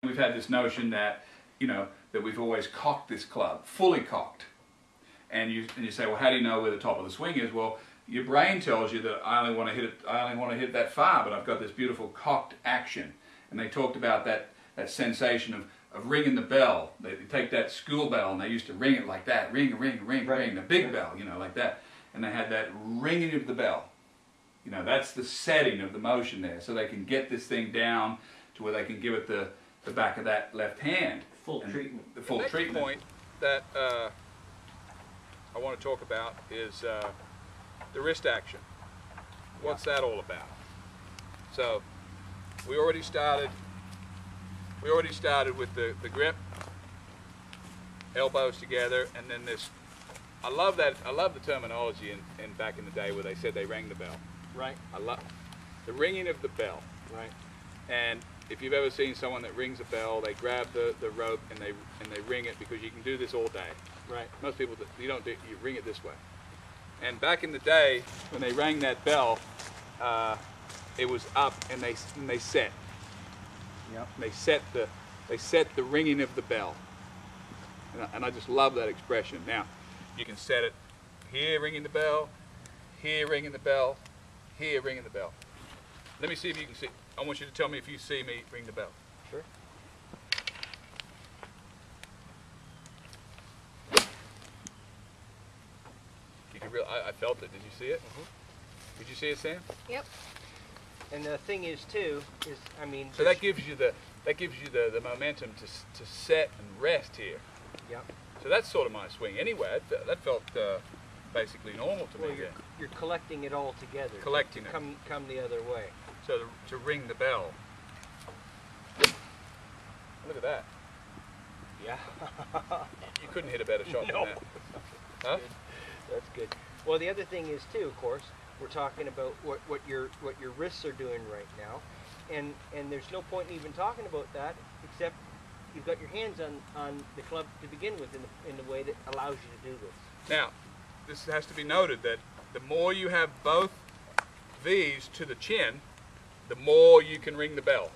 We've had this notion that, you know, that we've always cocked this club, fully cocked. And you say, well, how do you know where the top of the swing is? Well, your brain tells you that I only want to hit it, I only want to hit that far, but I've got this beautiful cocked action. And they talked about that sensation of ringing the bell. They take that school bell and they used to ring it like that, ring, ring, ring, ring, the big bell, you know, like that. And they had that ringing of the bell. You know, that's the setting of the motion there, so they can get this thing down to where they can give it the back of that left hand. Full treatment. The full treatment. The next point that I want to talk about is the wrist action. What's that all about? So we already started with the grip, elbows together, and then this. I love the terminology in back in the day where they said they rang the bell. Right. I love the ringing of the bell. Right. And if you've ever seen someone that rings a bell, they grab the rope and they ring it, because you can do this all day. Right. Most people, you don't do, you ring it this way. And back in the day when they rang that bell, it was up and they set. Yep. They set the ringing of the bell. And I just love that expression. Now, you can set it here ringing the bell, here ringing the bell, here ringing the bell. Let me see if you can see. I want you to tell me if you see me ring the bell. Sure. You can I felt it. Did you see it? Mm-hmm. Did you see it, Sam? Yep. And the thing is too, I mean. So that gives you the momentum to set and rest here. Yep. So that's sort of my swing. Anyway, that felt basically normal to me. You're collecting it all together. Collecting it. Come the other way. So to ring the bell. Look at that. Yeah. You couldn't hit a better shot No. than that. Huh? That's good. Well, the other thing is too, of course, we're talking about what your wrists are doing right now, and there's no point in even talking about that, except you've got your hands on the club to begin with in the way that allows you to do this. Now, this has to be noted that the more you have both these to the chin, the more you can ring the bell.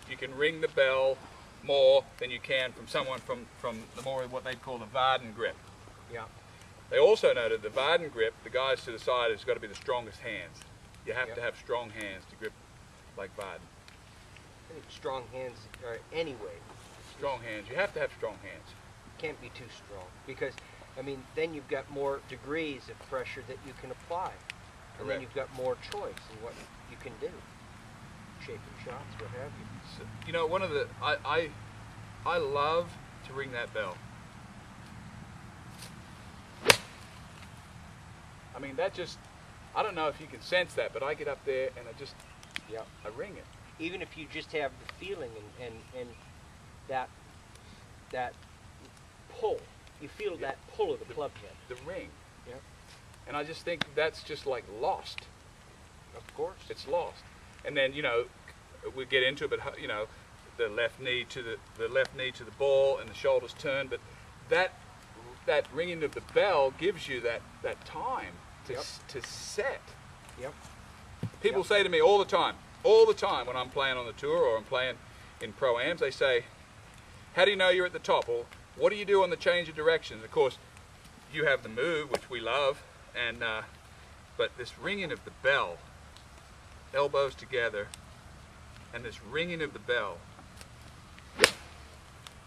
You can ring the bell more than you can from someone from the more what they'd call the Varden grip. Yeah. They also noted the Varden grip, the guys to the side, has got to be the strongest hands. You have to have strong hands to grip like Varden. I think strong hands are anyway. Strong hands. You have to have strong hands. Can't be too strong, because I mean then you've got more degrees of pressure that you can apply, and then you've got more choice in what you can do. Shaping shots, what have you. So, you know, one of the I love to ring that bell. I mean, that just, I don't know if you can sense that, but I get up there and I ring it. Even if you just have the feeling and that pull, you feel that pull of the club head. The ring. Yeah. And I just think that's just like lost. Of course. It's lost. And then, you know, we get into it, but you know, the left knee to the ball and the shoulders turn, but that ringing of the bell gives you that time to set. Yep. People say to me all the time when I'm playing on the tour or I'm playing in pro-ams, they say, how do you know you're at the top? Or what do you do on the change of directions? Of course, you have the move, which we love, and but this ringing of the bell, elbows together, and this ringing of the bell.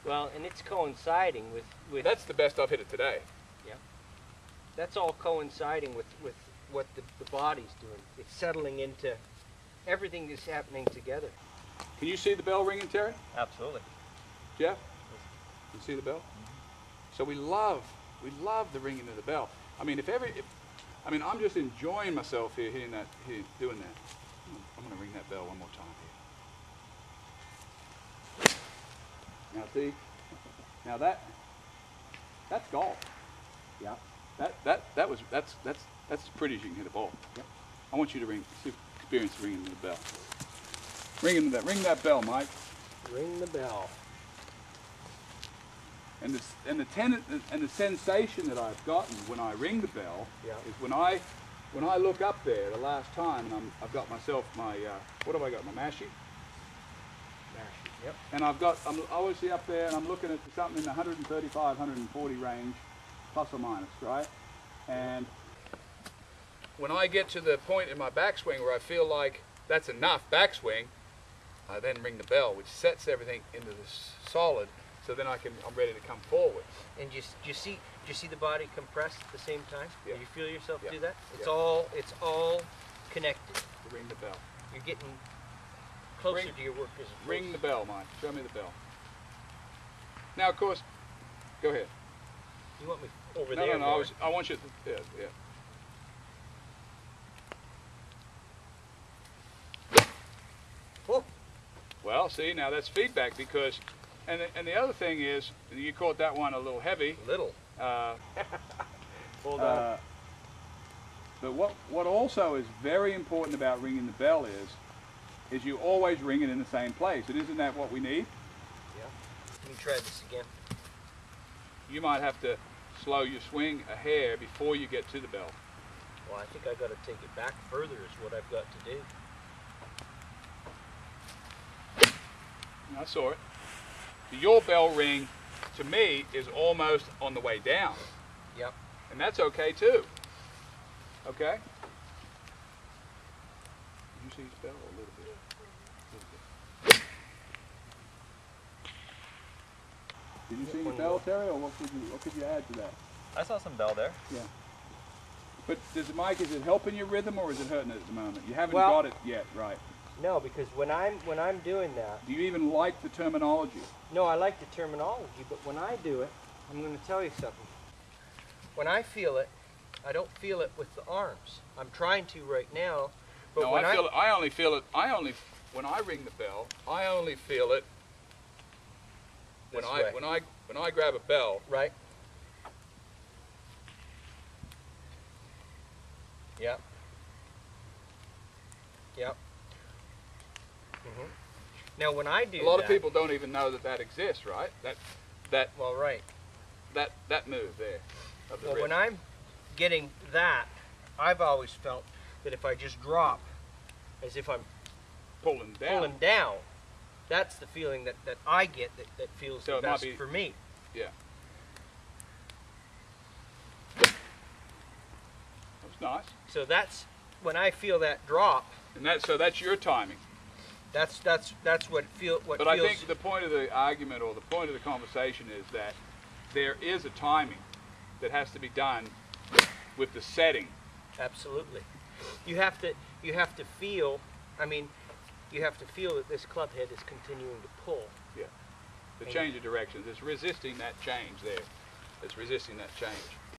Well, and it's coinciding with That's the best I've hit it today. Yeah. That's all coinciding with what the body's doing. It's settling into, everything is happening together. Can you see the bell ringing, Terry? Absolutely. Jeff? You see the bell? So we love the ringing of the bell. I mean, I mean, I'm just enjoying myself here, doing that. I'm going to ring that bell one more time here. Now see, now that's golf. Yeah. That's as pretty as you can hit a ball. Yep. I want you to experience ringing the bell. Ring that bell, Mike. Ring the bell. And the sensation that I've gotten when I ring the bell is when I look up there the last time and I've got myself my what have I got, my mashie? Yep. And I'm obviously up there and I'm looking at something in the 135, 140 range, plus or minus, right? And when I get to the point in my backswing where I feel like that's enough backswing, I then ring the bell, which sets everything into this solid, so then I'm ready to come forward. And do you see the body compress at the same time? Yeah. Do you feel yourself Yeah. do that? It's Yeah. all connected. Ring the bell. You're getting closer Ring- to your work as a Ring the bell, Mike. Show me the bell. Now, of course, go ahead. You want me over No, there? no, no. I want you to. Yeah, yeah. Oh, Well, see, now that's feedback because, and the other thing is, you caught that one a little heavy. little. Hold on. But what also is very important about ringing the bell is you always ring it in the same place. And isn't that what we need? Yeah. Let me try this again. You might have to slow your swing a hair before you get to the bell. Well, I think I got to take it back further is what I've got to do. I saw it. Your bell ring, to me, is almost on the way down. Yep. And that's okay too. Okay? Did you see his bell a little bit? Did you see your bell, Terry, or what could you add to that? I saw some bell there. Yeah. But Mike, is it helping your rhythm or is it hurting it at the moment? You haven't Well- got it yet, right? No, because when I'm doing that, Do you even like the terminology? no, I like the terminology, but when I do it, I'm going to tell you something. When I feel it, I don't feel it with the arms. I'm trying to right now, but No, when I only feel it. When I ring the bell, I only feel it when This way. when I grab a bell. right. Yep. Yep. Mhm. Now when I do A lot that, of people don't even know that exists, right? That well, right. that move there. Of the Well, when wrist. I'm getting that, I've always felt that if I just drop, as if I'm pulling down. pulling down, that's the feeling that I get that feels So the it might best be- for me. Yeah. That's nice. So that's when I feel that drop. And that's your timing. That's what feels. But I think the point of the argument or the point of the conversation is that there is a timing that has to be done with the setting. Absolutely. You have to feel. I mean, you have to feel that this club head is continuing to pull. Yeah. The change of directions. It's resisting that change there. It's resisting that change.